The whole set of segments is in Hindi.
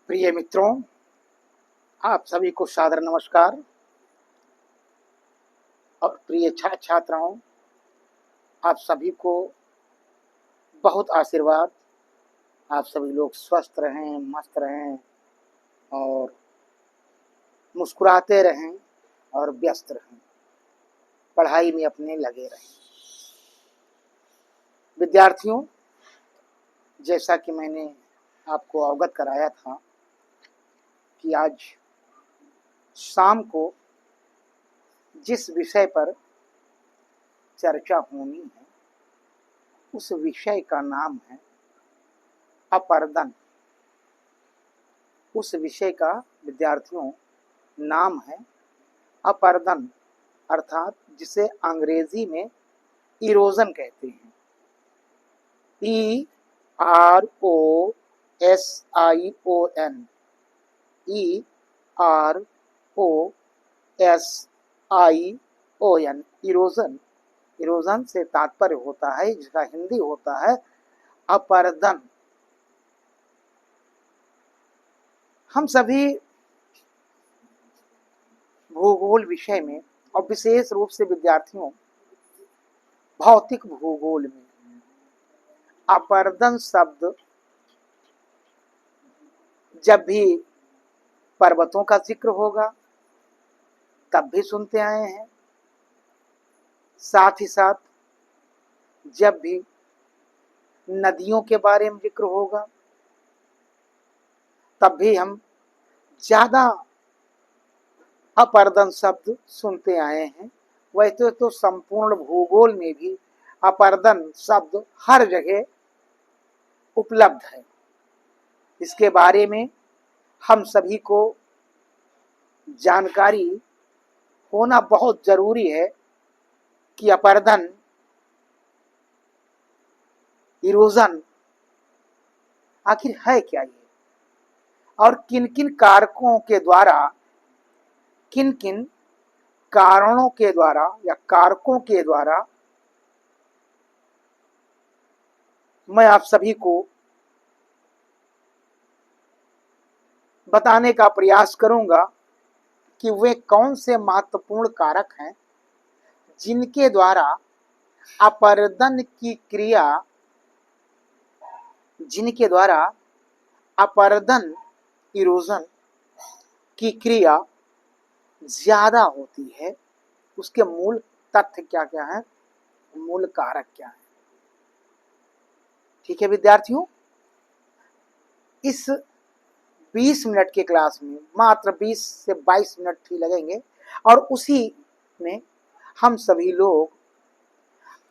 प्रिय मित्रों, आप सभी को सादर नमस्कार। और प्रिय छात्र छात्राओं, आप सभी को बहुत आशीर्वाद। आप सभी लोग स्वस्थ रहें, मस्त रहें और मुस्कुराते रहें और व्यस्त रहें, पढ़ाई में अपने लगे रहें। विद्यार्थियों, जैसा कि मैंने आपको अवगत कराया था कि आज शाम को जिस विषय पर चर्चा होनी है उस विषय का नाम है अपर्दन। उस विषय का विद्यार्थियों नाम है अपर्दन, अर्थात जिसे अंग्रेजी में इरोजन कहते हैं। EROSION, EROSION, erosion. इरोजन से तात्पर्य होता है, जिसका हिंदी होता है अपर्दन। हम सभी भूगोल विषय में और विशेष रूप से विद्यार्थियों भौतिक भूगोल में अपर्दन शब्द जब भी पर्वतों का जिक्र होगा तब भी सुनते आए हैं, साथ ही साथ जब भी नदियों के बारे में जिक्र होगा तब भी हम ज़्यादा अपर्दन शब्द सुनते आए हैं। वैसे तो संपूर्ण भूगोल में भी अपर्दन शब्द हर जगह उपलब्ध है। इसके बारे में हम सभी को जानकारी होना बहुत जरूरी है कि अपर्दन, इरोजन आखिर है क्या ये, और किन किन कारकों के द्वारा, किन किन कारणों के द्वारा या कारकों के द्वारा मैं आप सभी को बताने का प्रयास करूंगा कि वे कौन से महत्वपूर्ण कारक हैं जिनके द्वारा अपर्दन की क्रिया, जिनके द्वारा अपर्दन, इरोजन की क्रिया ज्यादा होती है। उसके मूल तथ्य क्या क्या है, मूल कारक क्या है। ठीक है विद्यार्थियों, इस 20 मिनट के क्लास में मात्र 20 से 22 मिनट ही लगेंगे और उसी में हम सभी लोग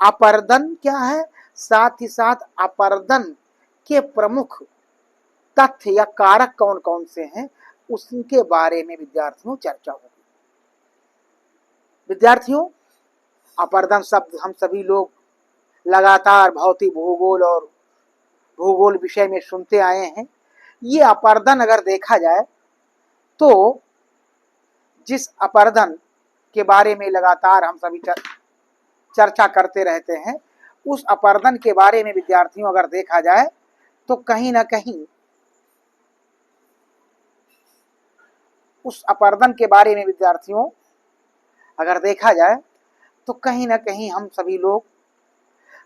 अपर्दन क्या है, साथ ही साथ अपर्दन के प्रमुख तथ्य या कारक कौन कौन से हैं उसके बारे में विद्यार्थियों चर्चा होगी। विद्यार्थियों, अपर्दन शब्द हम सभी लोग लगातार भौतिक भूगोल और भूगोल विषय में सुनते आए हैं। ये अपर्दन अगर देखा जाए तो जिस अपर्दन के बारे में लगातार हम सभी चर्चा करते रहते हैं, उस अपर्दन के बारे में विद्यार्थियों अगर देखा जाए तो कहीं ना कहीं उस अपर्दन के बारे में विद्यार्थियों अगर देखा जाए तो कहीं ना कहीं हम सभी लोग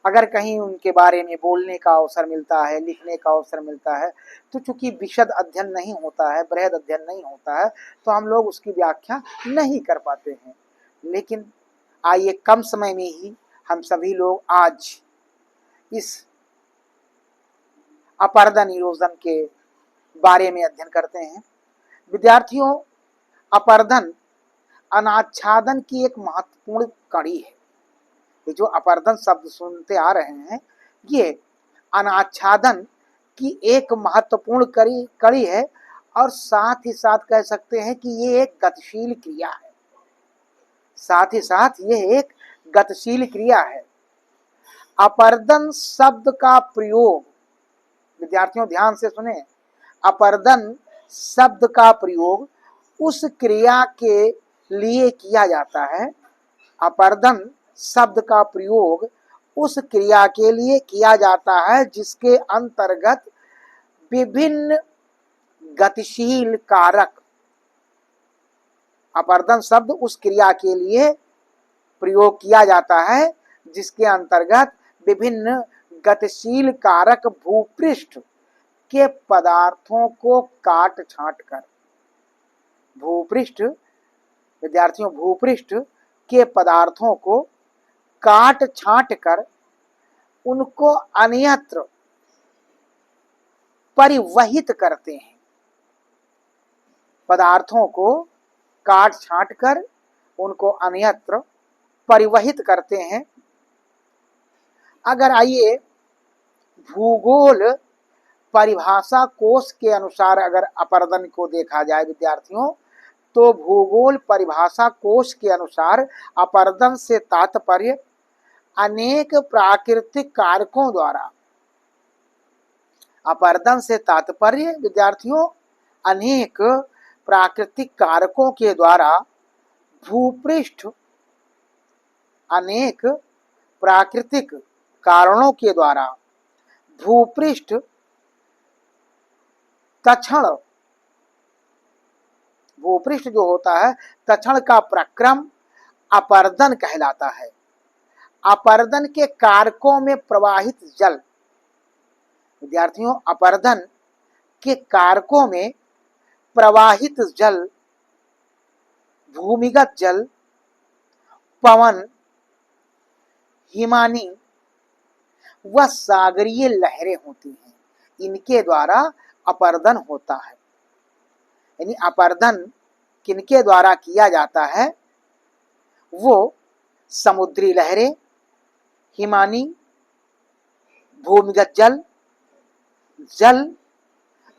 अगर कहीं उनके बारे में बोलने का अवसर मिलता है, लिखने का अवसर मिलता है, तो चूंकि विशद अध्ययन नहीं होता है, बृहद अध्ययन नहीं होता है, तो हम लोग उसकी व्याख्या नहीं कर पाते हैं। लेकिन आइए कम समय में ही हम सभी लोग आज इस अपर्दन, इरोजन के बारे में अध्ययन करते हैं। विद्यार्थियों, अपर्दन अनाच्छादन की एक महत्वपूर्ण कड़ी है। ये जो अपर्दन शब्द सुनते आ रहे हैं, ये अनाच्छादन की एक महत्वपूर्ण कड़ी है और साथ ही साथ कह सकते हैं कि ये एक गतिशील क्रिया है। साथ ही साथ ये एक गतिशील क्रिया है। अपर्दन शब्द का प्रयोग, विद्यार्थियों ध्यान से सुने, अपर्दन शब्द का प्रयोग उस क्रिया के लिए किया जाता है। अपर्दन शब्द का प्रयोग उस क्रिया के लिए किया जाता है जिसके अंतर्गत विभिन्न गतिशील कारक, अपर्दन शब्द उस क्रिया के लिए प्रयोग किया जाता है जिसके अंतर्गत विभिन्न गतिशील कारक भूपृष्ठ के पदार्थों को काट छांट कर, भूपृष्ठ विद्यार्थियों भूपृष्ठ के पदार्थों को काट छांट कर उनको अन्यत्र परिवहित करते हैं, पदार्थों को काट छांट कर उनको अन्यत्र परिवहित करते हैं। अगर आइए भूगोल परिभाषा कोश के अनुसार अगर अपरदन को देखा जाए विद्यार्थियों, तो भूगोल परिभाषा कोश के अनुसार अपरदन से तात्पर्य अनेक प्राकृतिक कारकों द्वारा, अपरदन से तात्पर्य विद्यार्थियों अनेक प्राकृतिक कारकों के द्वारा भूपृष्ठ, अनेक प्राकृतिक कारणों के द्वारा भूपृष्ठ तक्षण, भूपृष्ठ जो होता है तक्षण का प्रक्रम अपरदन कहलाता है। अपरदन के कारकों में प्रवाहित जल, विद्यार्थियों अपरदन के कारकों में प्रवाहित जल, भूमिगत जल, पवन, हिमानी व सागरीय लहरें होती हैं, इनके द्वारा अपरदन होता है। यानी अपरदन किनके द्वारा किया जाता है, वो समुद्री लहरें, हिमानी, भूमिगत जल, जल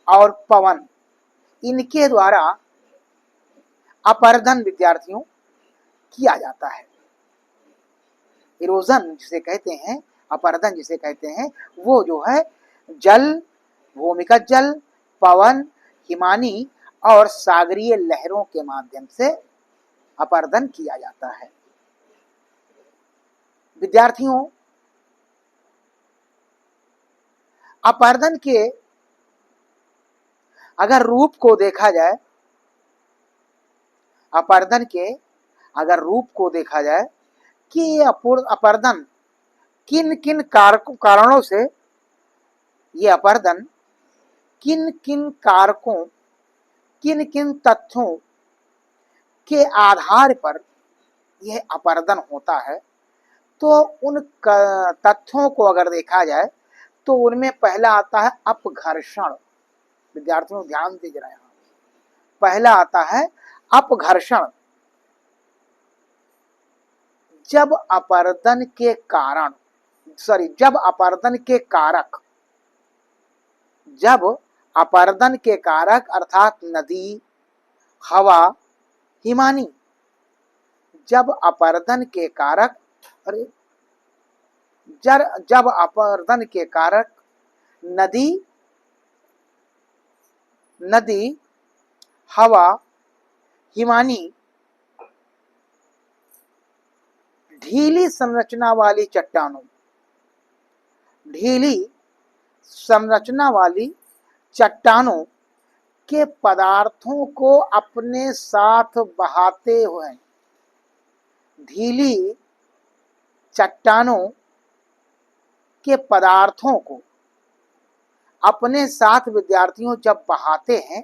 और पवन, इनके द्वारा अपरदन विद्यार्थियों किया जाता है। इरोजन जिसे कहते हैं, अपरदन जिसे कहते हैं, वो जो है जल, भूमिगत जल, पवन, हिमानी और सागरीय लहरों के माध्यम से अपरदन किया जाता है। विद्यार्थियों अपरदन के अगर रूप को देखा जाए, अपरदन के अगर रूप को देखा जाए कि ये अपरदन किन किन कारणों से, ये अपरदन किन किन कारकों, किन किन तथ्यों के आधार पर यह अपरदन होता है, तो उन तथ्यों को अगर देखा जाए तो उनमें पहला आता है अपघर्षण। विद्यार्थियों ध्यान दीजिए जरा, यहाँ पहला आता है अपघर्षण। जब अपरदन के कारण, जब अपरदन के कारक, जब अपरदन के कारक अर्थात नदी, हवा, हिमानी, जब अपरदन के कारक, अरे जब अपरदन के कारक नदी, हवा, हिमानी, ढीली संरचना वाली चट्टानों, ढीली संरचना वाली चट्टानों के पदार्थों को अपने साथ बहाते हुए, ढीली चट्टानों के पदार्थों को अपने साथ विद्यार्थियों जब बहाते हैं,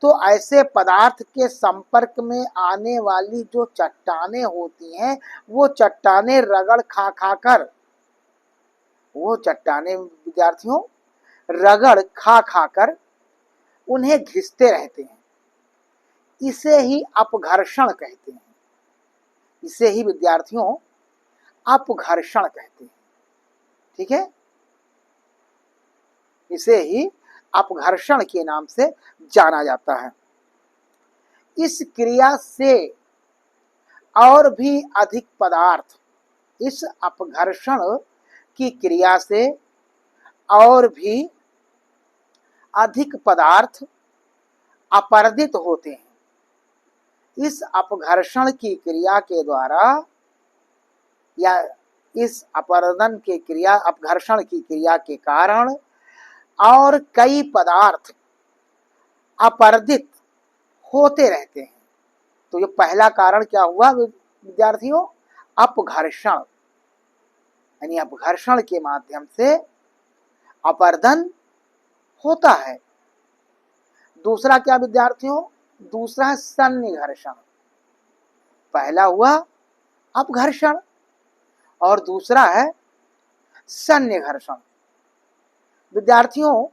तो ऐसे पदार्थ के संपर्क में आने वाली जो चट्टानें होती हैं, वो चट्टानें रगड़ खा खा कर, वो चट्टानें विद्यार्थियों रगड़ खा खा कर उन्हें घिसते रहते हैं। इसे ही अपघर्षण कहते हैं, इसे ही विद्यार्थियों अपघर्षण कहते हैं। ठीक है, इसे ही अपघर्षण के नाम से जाना जाता है। इस क्रिया से और भी अधिक पदार्थ, इस अपघर्षण की क्रिया से और भी अधिक पदार्थ अपरदित होते हैं। इस अपघर्षण की क्रिया के द्वारा या इस अपरदन के क्रिया, अपघर्षण की क्रिया के कारण और कई पदार्थ अपर्दित होते रहते हैं। तो ये पहला कारण क्या हुआ विद्यार्थियों? अपघर्षण, यानी अपघर्षण के माध्यम से अपर्दन होता है। दूसरा क्या विद्यार्थियों? दूसरा है सन्निघर्षण। पहला हुआ अपघर्षण और दूसरा है सन्निघर्षण। विद्यार्थियों,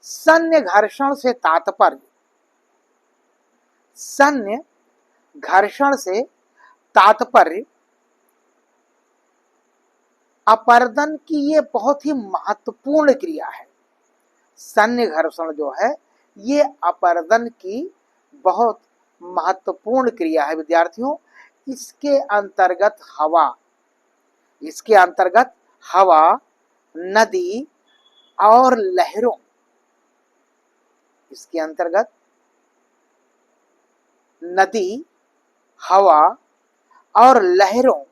सन्निघर्षण से तात्पर्य, सन्निघर्षण से तात्पर्य अपर्दन की ये बहुत ही महत्वपूर्ण क्रिया है। सन्निघर्षण जो है ये अपर्दन की बहुत महत्वपूर्ण क्रिया है विद्यार्थियों। इसके अंतर्गत हवा, नदी और लहरों, इसके अंतर्गत नदी, हवा और लहरों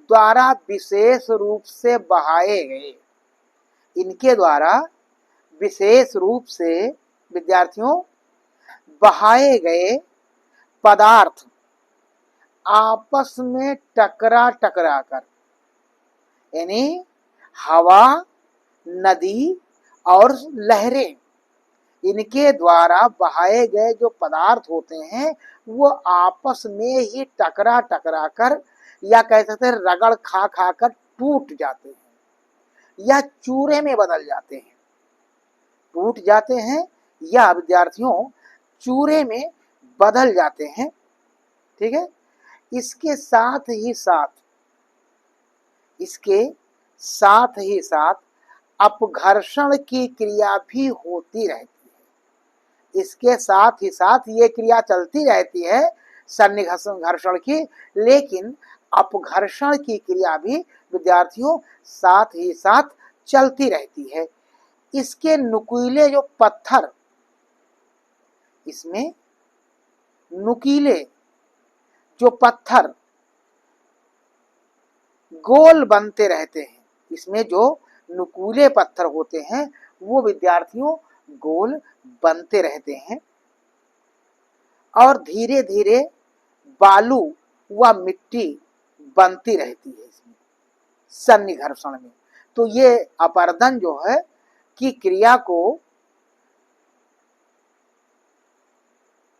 द्वारा विशेष रूप से बहाए गए, इनके द्वारा विशेष रूप से विद्यार्थियों बहाए गए पदार्थ आपस में टकरा कर, यानी हवा, नदी और लहरें, इनके द्वारा बहाए गए जो पदार्थ होते हैं वो आपस में ही टकरा कर या कह सकते हैं रगड़ खा कर टूट जाते हैं या चूरे में बदल जाते हैं। टूट जाते हैं या विद्यार्थियों चूरे में बदल जाते हैं। ठीक है। इसके साथ ही साथ अपघर्षण की क्रिया भी होती रहती है। इसके साथ ही साथ ये क्रिया चलती रहती है सन्निघर्षण की, लेकिन अपघर्षण की क्रिया भी विद्यार्थियों साथ ही साथ चलती रहती है। इसके नुकीले जो पत्थर, इसमें नुकीले जो पत्थर गोल बनते रहते हैं, इसमें जो नुकीले पत्थर होते हैं वो विद्यार्थियों गोल बनते रहते हैं और धीरे धीरे बालू व मिट्टी बनती रहती है इसमें सन्निघर्षण में। तो ये अपर्दन जो है की क्रिया को,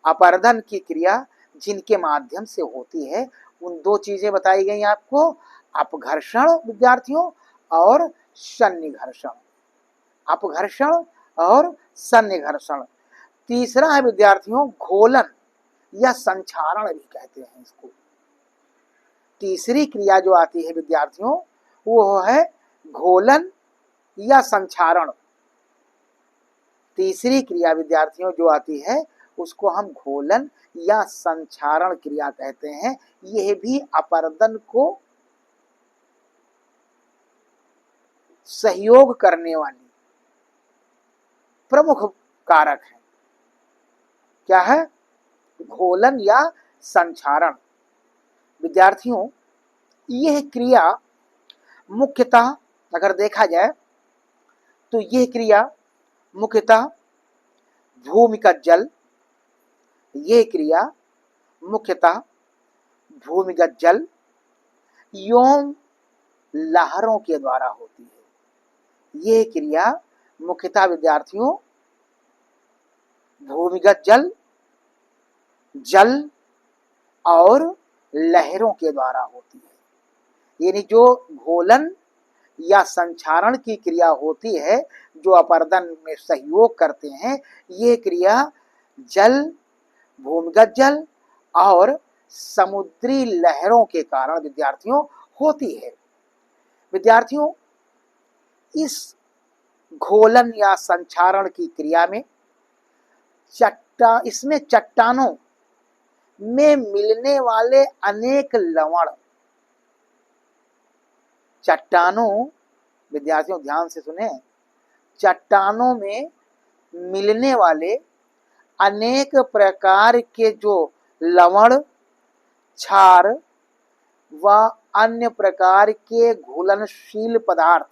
अपर्दन की क्रिया जिनके माध्यम से होती है उन दो चीजें बताई गई आपको, अपघर्षण विद्यार्थियों और सन्निघर्षण। अपघर्षण और सन्निघर्षण। तीसरा है विद्यार्थियों घोलन या संक्षारण भी कहते हैं इसको। तीसरी क्रिया जो आती है विद्यार्थियों वो है घोलन या संक्षारण। तीसरी क्रिया विद्यार्थियों जो आती है उसको हम घोलन या संक्षारण क्रिया कहते हैं। यह भी अपर्दन को सहयोग करने वाली प्रमुख कारक है। क्या है? घोलन या संक्षारण। विद्यार्थियों यह क्रिया मुख्यतः अगर देखा जाए तो यह क्रिया मुख्यतः भूमिगत जल, यह क्रिया मुख्यतः भूमिगत जल एवं लहरों के द्वारा होती है। यह क्रिया मुख्यतः विद्यार्थियों भूमिगत जल, जल और लहरों के द्वारा होती है। यानी जो घोलन या संक्षारण की क्रिया होती है, जो अपर्दन में सहयोग करते हैं, ये क्रिया जल, भूमिगत जल और समुद्री लहरों के कारण विद्यार्थियों होती है। विद्यार्थियों इस घोलन या संक्षारण की क्रिया में इसमें चट्टानों में मिलने वाले अनेक लवण, चट्टानों विद्यार्थियों ध्यान से सुने, चट्टानों में मिलने वाले अनेक प्रकार के जो लवण, क्षार व अन्य प्रकार के घुलनशील पदार्थ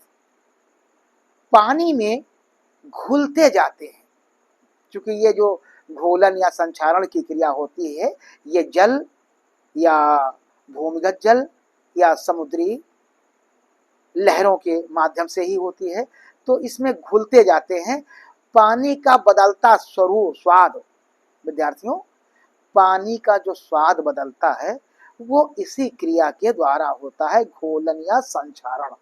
पानी में घुलते जाते हैं। क्योंकि ये जो घोलन या संक्षारण की क्रिया होती है ये जल या भूमिगत जल या समुद्री लहरों के माध्यम से ही होती है। तो इसमें घुलते जाते हैं। पानी का बदलता स्वरूप स्वाद विद्यार्थियों, पानी का जो स्वाद बदलता है वो इसी क्रिया के द्वारा होता है, घोलन या संक्षारण।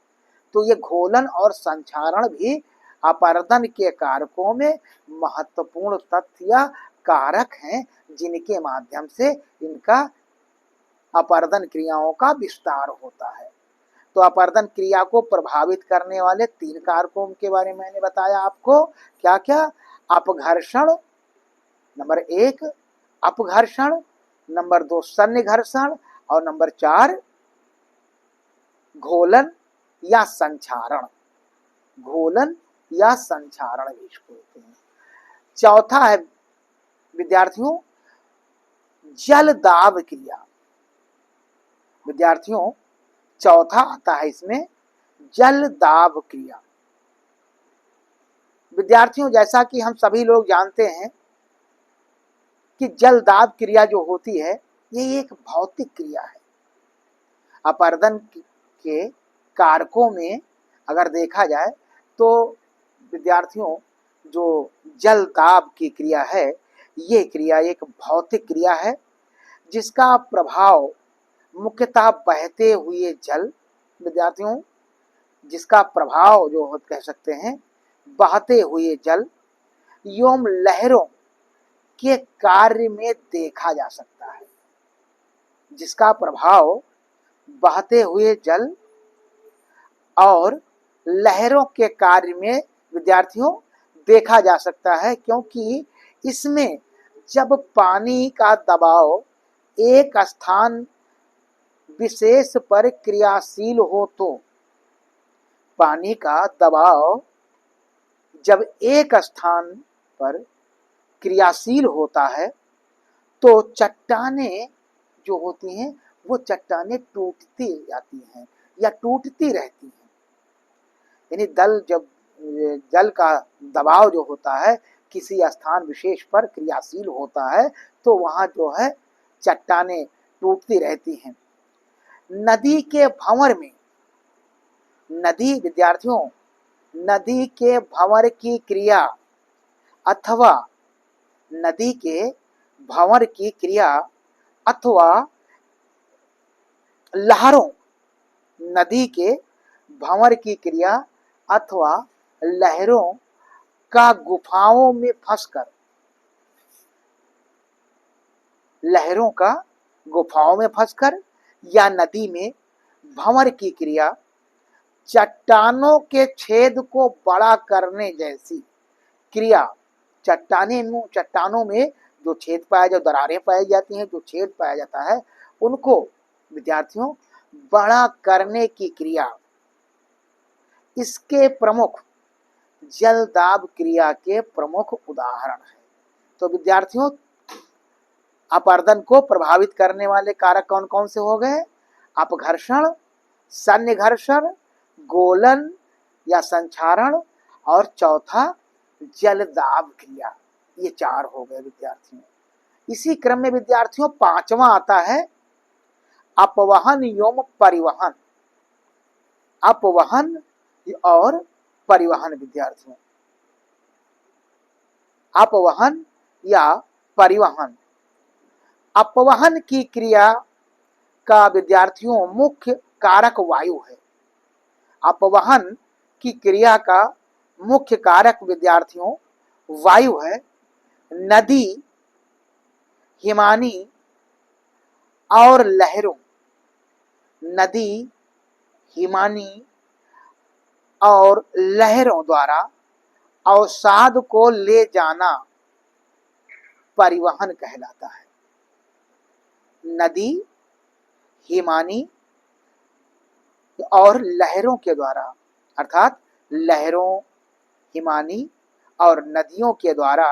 तो ये घोलन और संक्षारण भी अपर्दन के कारकों में महत्वपूर्ण तथ्य या कारक हैं जिनके माध्यम से इनका अपर्दन क्रियाओं का विस्तार होता है। तो अपर्दन क्रिया को प्रभावित करने वाले 3 कारकों के बारे में मैंने बताया आपको। क्या क्या? अपघर्षण नंबर 1, अपघर्षण नंबर 2, सन्निघर्षण और नंबर 4 घोलन या संक्षारण। घोलन या संक्षारण भी इसको कहते हैं। चौथा है विद्यार्थियों जल दाब क्रिया। विद्यार्थियों चौथा आता है इसमें जल दाब क्रिया। विद्यार्थियों जैसा कि हम सभी लोग जानते हैं कि जल दाब क्रिया जो होती है ये एक भौतिक क्रिया है। अपर्दन के कारकों में अगर देखा जाए तो विद्यार्थियों जो जल दाब की क्रिया है ये क्रिया एक भौतिक क्रिया है जिसका प्रभाव मुख्यतः बहते हुए जल, विद्यार्थियों जिसका प्रभाव जो कह सकते हैं बहते हुए जल एवं लहरों के कार्य में देखा जा सकता है। जिसका प्रभाव बहते हुए जल और लहरों के कार्य में विद्यार्थियों देखा जा सकता है, क्योंकि इसमें जब पानी का दबाव एक स्थान विशेष पर क्रियाशील हो तो पानी का दबाव जब एक स्थान पर क्रियाशील होता है तो चट्टानें जो होती हैं वो चट्टानें टूटती जाती हैं या टूटती रहती हैं। यानी जब जल का दबाव जो होता है किसी स्थान विशेष पर क्रियाशील होता है तो वहाँ जो है चट्टानें टूटती रहती हैं। नदी के भंवर में, नदी विद्यार्थियों नदी के भंवर की क्रिया अथवा नदी के भंवर की क्रिया अथवा लहरों, नदी के भंवर की क्रिया अथवा लहरों का गुफाओं में फंसकर, लहरों का गुफाओं में फंसकर या नदी में भंवर की क्रिया चट्टानों के छेद को बड़ा करने जैसी क्रिया, चट्टानों में जो छेद पाया जो दरारें पाई जाती हैं, जो छेद पाया जाता है उनको विद्यार्थियों बड़ा करने की क्रिया, इसके प्रमुख जल दाब क्रिया के प्रमुख उदाहरण है। तो विद्यार्थियों अपर्दन को प्रभावित करने वाले कारक कौन कौन से हो गए? अपघर्षण, सन्निघर्षण, गोलन या संक्षारण और चौथा जल दाब क्रिया। ये 4 हो गए विद्यार्थियों। इसी क्रम में विद्यार्थियों 5वां आता है अपवहन एवं परिवहन। अपवहन और परिवहन विद्यार्थियों, अपवहन या परिवहन। अपवहन की क्रिया का विद्यार्थियों मुख्य कारक वायु है। अपवहन की क्रिया का मुख्य कारक विद्यार्थियों वायु है। नदी, हिमानी और लहरों, नदी, हिमानी और लहरों द्वारा अवसाद को ले जाना परिवहन कहलाता है। नदी, हिमानी और लहरों के द्वारा, अर्थात लहरों, हिमानी और नदियों के द्वारा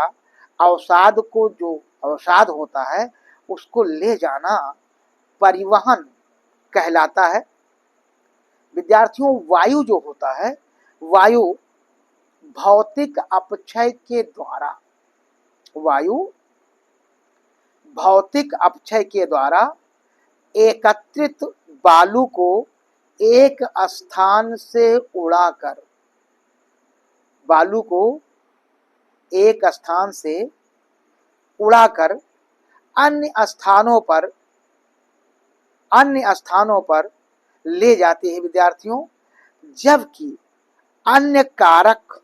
अवसाद को, जो अवसाद होता है उसको ले जाना परिवहन कहलाता है। विद्यार्थियों वायु जो होता है, वायु भौतिक अपक्षय के द्वारा वायु भौतिक अपक्षय के द्वारा एकत्रित बालू को एक स्थान से उड़ाकर, बालू को एक स्थान से उड़ाकर अन्य स्थानों पर ले जाते हैं विद्यार्थियों, जबकि अन्य कारक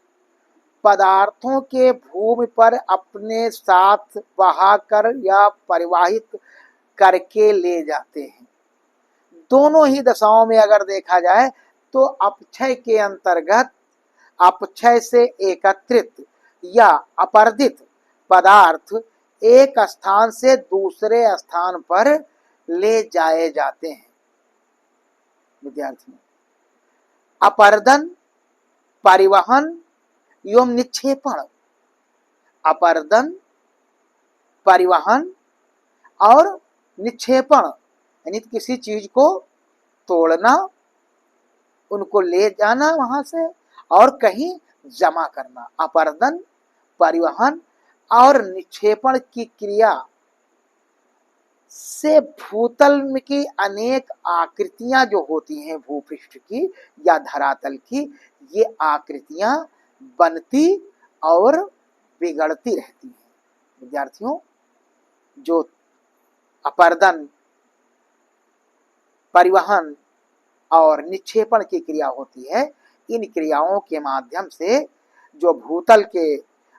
पदार्थों के भूमि पर अपने साथ बहाकर या परिवाहित करके ले जाते हैं। दोनों ही दशाओं में अगर देखा जाए तो अपक्षय के अंतर्गत अपक्षय से एकत्रित या अपरदित पदार्थ एक स्थान से दूसरे स्थान पर ले जाए जाते हैं। विद्यार्थियों, अपरदन, परिवहन एवं निक्षेपण, अपरदन, परिवहन और निक्षेपण यानी किसी चीज को तोड़ना, उनको ले जाना वहां से और कहीं जमा करना। अपरदन, परिवहन और निक्षेपण की क्रिया से भूतल की अनेक आकृतियां जो होती हैं भूपृष्ठ की या धरातल की, ये आकृतियां बनती और बिगड़ती रहती हैं। विद्यार्थियों, जो अपरदन, परिवहन और निक्षेपण की क्रिया होती है, इन क्रियाओं के माध्यम से जो भूतल के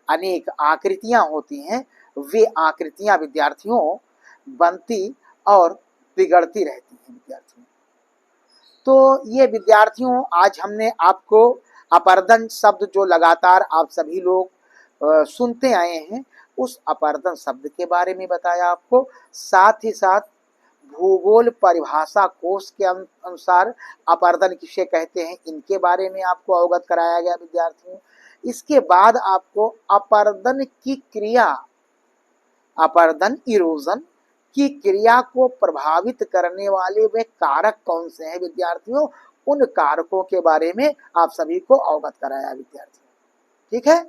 अनेक आकृतियां होती हैं, वे आकृतियां विद्यार्थियों बनती और बिगड़ती रहती हैं। विद्यार्थियों, तो ये विद्यार्थियों आज हमने आपको अपरदन शब्द जो लगातार आप सभी लोग सुनते आए हैं, उस अपरदन शब्द के बारे में बताया आपको। साथ ही साथ भूगोल परिभाषा कोश के अनुसार अपरदन किसे कहते हैं, इनके बारे में आपको अवगत कराया गया। विद्यार्थियों, इसके बाद आपको अपरदन की क्रिया, अपरदन इरोजन की क्रिया को प्रभावित करने वाले वे कारक कौन से हैं विद्यार्थियों, उन कारकों के बारे में आप सभी को अवगत कराया विद्यार्थियों। ठीक है,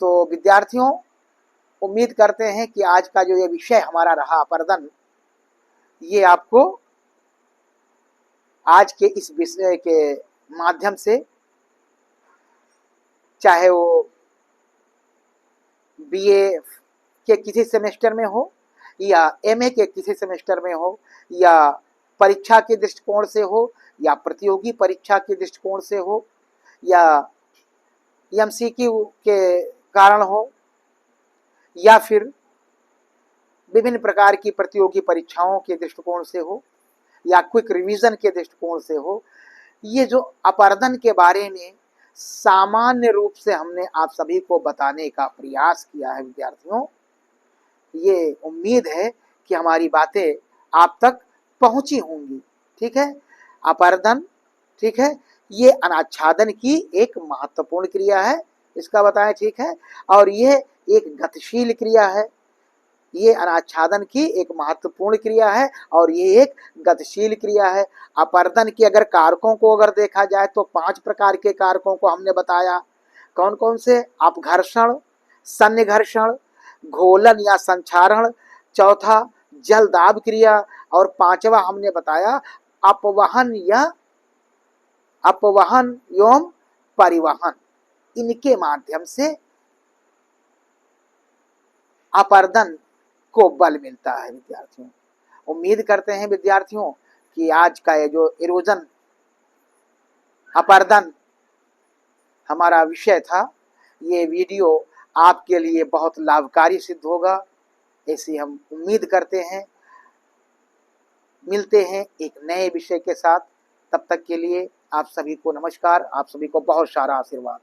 तो विद्यार्थियों उम्मीद करते हैं कि आज का जो ये विषय हमारा रहा अपरदन, ये आपको आज के इस विषय के माध्यम से, चाहे वो बीए के किसी सेमेस्टर में हो या एमए के किसी सेमेस्टर में हो, या परीक्षा के दृष्टिकोण से हो, या प्रतियोगी परीक्षा के दृष्टिकोण से हो, या एमसीक्यू के कारण हो, या फिर विभिन्न प्रकार की प्रतियोगी परीक्षाओं के दृष्टिकोण से हो, या क्विक रिवीजन के दृष्टिकोण से हो, ये जो अपरदन के बारे में सामान्य रूप से हमने आप सभी को बताने का प्रयास किया है विद्यार्थियों, ये उम्मीद है कि हमारी बातें आप तक पहुंची होंगी। ठीक है, अपरदन, ठीक है, ये अनाच्छादन की एक महत्वपूर्ण क्रिया है, इसका बताएं। ठीक है, और ये एक गतिशील क्रिया है, ये अनाच्छादन की एक महत्वपूर्ण क्रिया है और ये एक गतिशील क्रिया है। अपरदन के अगर कारकों को अगर देखा जाए तो 5 प्रकार के कारकों को हमने बताया। कौन कौन से? अपघर्षण, सन्निघर्षण, घोलन या संक्षारण, चौथा जल दाब क्रिया, और पांचवा हमने बताया अपवहन एवं परिवहन। इनके माध्यम से अपरदन को बल मिलता है विद्यार्थियों। उम्मीद करते हैं विद्यार्थियों कि आज का ये जो इरोजन अपरदन हमारा विषय था, ये वीडियो आपके लिए बहुत लाभकारी सिद्ध होगा, ऐसी हम उम्मीद करते हैं। मिलते हैं एक नए विषय के साथ, तब तक के लिए आप सभी को नमस्कार, आप सभी को बहुत सारा आशीर्वाद।